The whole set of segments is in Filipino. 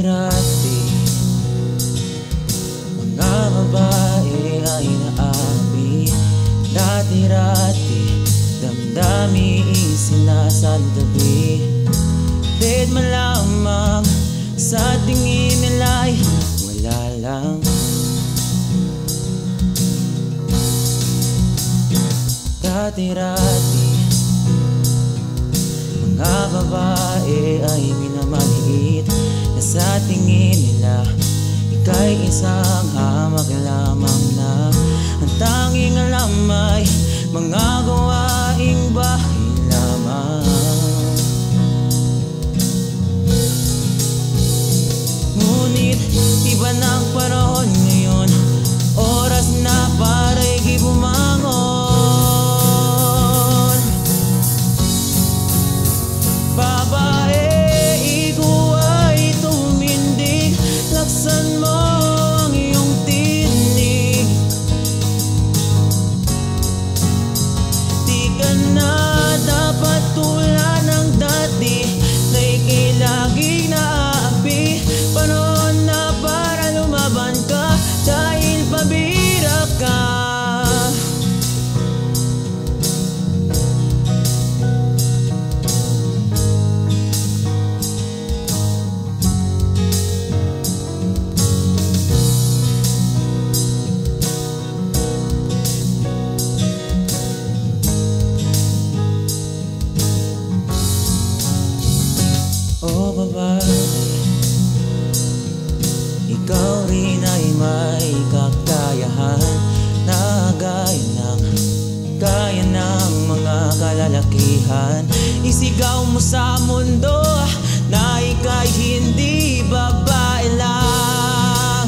Dati-rati mga babae ay naapi. Dati-rati damdami isinasantabi. Kahit malamang sa tingin nila'y wala lang. Dati-rati mga babae ay minamaliit, na sa tingin nila ika'y isang hamak lamang na ang tanging alam ay mga gawaing bahay lamang. Ngunit iba ng panahon ngayon, oras na para'y bumangon. Babae, ikaw ay tumindig, laksan mo ang iyong tinig. Di ka na dapat tulad ng dati, na ika'y laging naapi. Panahon na para lumaban ka, dahil pabira ka. O babae, ikaw rin ay may kakayahan na kaya ng mga kalalakihan. Isigaw mo sa mundo na ika'y hindi babae lang.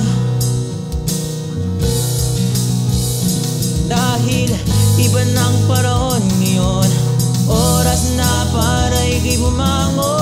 Dahil iba ng panahon ngayon, oras na para'y bumangon.